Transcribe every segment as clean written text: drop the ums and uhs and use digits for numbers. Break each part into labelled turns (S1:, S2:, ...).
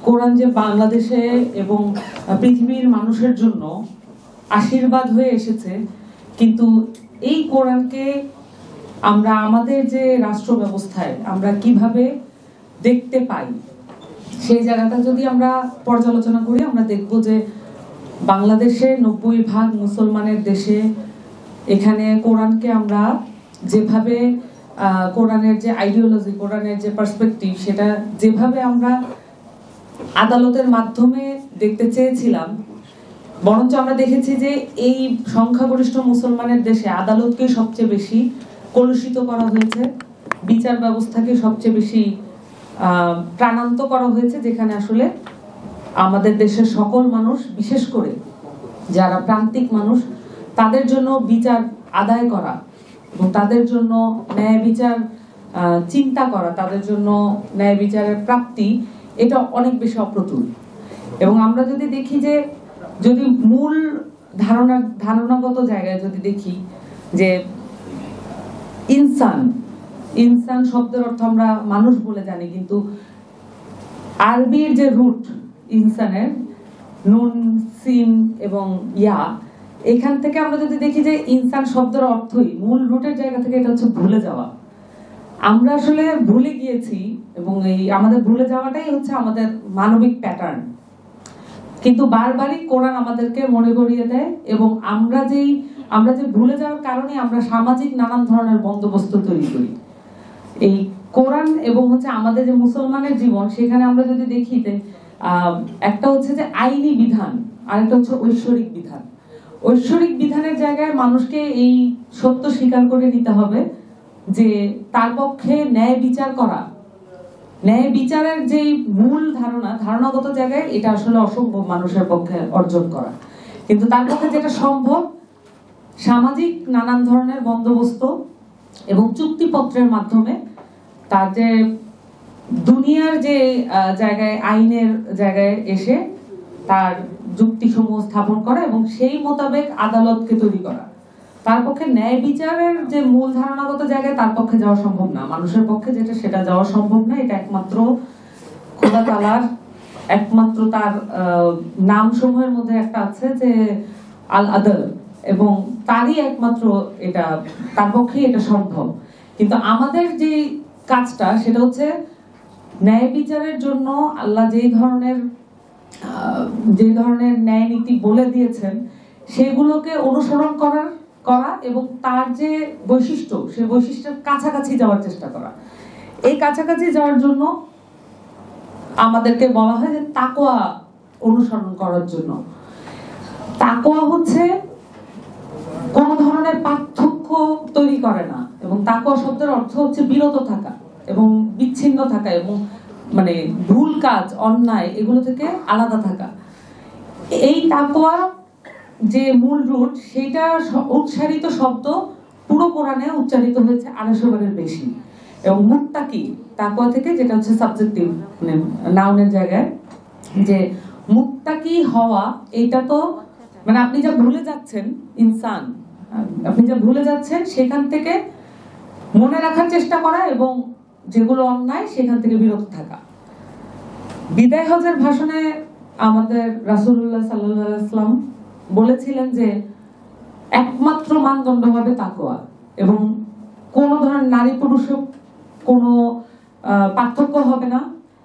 S1: কোরআন যে বাংলাদেশে এবং পৃথিবীর মানুষের জন্য আশীর্বাদ হয়ে এসেছে, কিন্তু এই কোরআনকে আমরা আমাদের যে রাষ্ট্র ব্যবস্থায় আমরা কিভাবে দেখতে পাই, সেই জায়গাটা যদি আমরা পর্যালোচনা করি, আমরা দেখব যে বাংলাদেশে 90% মুসলমানের দেশে এখানে কোরআনকে আমরা যেভাবে কোরআনের যে আইডিওলজি, কোরআনের যে পার্সপেক্টিভ, সেটা যেভাবে আমরা আদালতের মাধ্যমে দেখতে চেয়েছিলাম, বরঞ্চ আমরা দেখেছি যে এই সংখ্যাগরিষ্ঠ মুসলমানের দেশে আদালতকে সবচেয়ে বেশি কলুষিত করা হয়েছে, বিচার ব্যবস্থাকে সবচেয়ে বেশি প্রাণান্ত করা হয়েছে, যেখানে আসলে আমাদের দেশের সকল মানুষ, বিশেষ করে যারা প্রান্তিক মানুষ, তাদের জন্য বিচার আদায় করা এবং তাদের জন্য ন্যায় বিচার চিন্তা করা, তাদের জন্য ন্যায় বিচারের প্রাপ্তি, এটা অনেক বেশি অপ্রতুল। এবং আমরা যদি দেখি যে যদি মূল ধারণাগত জায়গায় যদি দেখি যে ইনসান শব্দের অর্থ আমরা মানুষ বলে জানি, কিন্তু আরবির যে রুট ইনসানের, নুন, সিন এবং ইয়া, এখান থেকে আমরা যদি দেখি যে ইনসান শব্দের অর্থই মূল রুটের জায়গা থেকে এটা হচ্ছে ভুলে যাওয়া। আমরা আসলে ভুলে গিয়েছি এবং এই আমাদের ভুলে যাওয়াটাই হচ্ছে আমাদের মানবিক প্যাটার্ন। কিন্তু বারবারই কোরআন আমাদেরকে মনে করিয়ে দেয়, এবং আমরা যে ভুলে যাওয়ার কারণে আমরা সামাজিক নানান ধরনের বন্দোবস্ত তৈরি করি। এই কোরআন এবং হচ্ছে আমাদের যে মুসলমানের জীবন, সেখানে আমরা যদি দেখি যে একটা হচ্ছে যে আইনি বিধান, আরেকটা হচ্ছে ঐশ্বরিক বিধান। ঐশ্বরিক বিধানের জায়গায় মানুষকে এই সত্য স্বীকার করে নিতে হবে যে তার পক্ষে ন্যায় বিচার করা, ন্যায় বিচারের যে মূল ধারণাগত জায়গায় এটা আসলে অসম্ভব মানুষের পক্ষে অর্জন করা। কিন্তু তার পক্ষে যেটা সম্ভব, সামাজিক নানান ধরনের বন্দোবস্ত এবং চুক্তিপত্রের মাধ্যমে তার যে দুনিয়ার যে জায়গায়, আইনের জায়গায় এসে তার যুক্তিসমূহ স্থাপন করা এবং সেই মোতাবেক আদালতকে তৈরি করা। তার পক্ষে ন্যায় বিচারের যে মূল ধারণাগত জায়গায় তার পক্ষে যাওয়া সম্ভব না, মানুষের পক্ষে যেটা সেটা যাওয়া সম্ভব না। এটা একমাত্র খোদা তাআলার, একমাত্র তার নাম সমূহের মধ্যে একটা আছে যে আল আদল, এবং তারই একমাত্র এটা, তার পক্ষে এটা সম্ভব। কিন্তু আমাদের যে কাজটা সেটা হচ্ছে ন্যায় বিচারের জন্য আল্লাহ যে ধরনের ন্যায় নীতি বলে দিয়েছেন, সেগুলোকে অনুসরণ করা এবং তার যে বৈশিষ্ট্য, সেই বৈশিষ্ট্যের কাছাকাছি যাওয়ার চেষ্টা করা। এই কাছাকাছি যাওয়ার জন্য আমাদেরকে বলা হয় যে তাকওয়া অনুসরণ করার জন্য। তাকওয়া হচ্ছে কোন ধরনের পার্থক্য তৈরি করে না, এবং তাকওয়া শব্দের অর্থ হচ্ছে বিরত থাকা এবং বিচ্ছিন্ন থাকা এবং মানে ভুল কাজ, অন্যায়, এগুলো থেকে আলাদা থাকা। এই তাকওয়া যে মূল রুট, সেটা উচ্চারিত শব্দ পুরো কোরআনে উচ্চারিত হয়েছে 250 বারের বেশি। এবং মুত্তাকি, তাকওয়া থেকে, যেটা হচ্ছে সাবজেক্টিভ, মানে নাউনের জায়গায়, যে মুত্তাকি হওয়া, এটা তো মানে আপনি যা ভুলে যাচ্ছেন, ইনসান, আপনি যা ভুলে যাচ্ছেন সেখান থেকে মনে রাখার চেষ্টা করা এবং যেগুলো অন্যায় সেখান থেকে বিরত থাকা। বিদায় হজের ভাষণে আমাদের রাসূলুল্লাহ সাল্লাল্লাহু আলাইহি ওয়াসাল্লাম বলেছিলেন যে একমাত্র মানদণ্ড হবে তাকওয়া, এবং কোন ধরনের নারী পুরুষের কোনো পার্থক্য হবে না,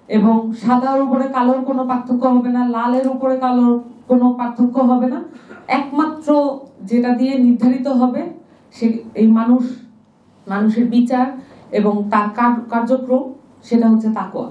S1: এবং সাদার উপরে কালোর কোনো পার্থক্য হবে না, লালের উপরে কালোর কোনো পার্থক্য হবে না। একমাত্র যেটা দিয়ে নির্ধারিত হবে সে এই মানুষের বিচার এবং তার কার্যক্রম, সেটা হচ্ছে তাকওয়া।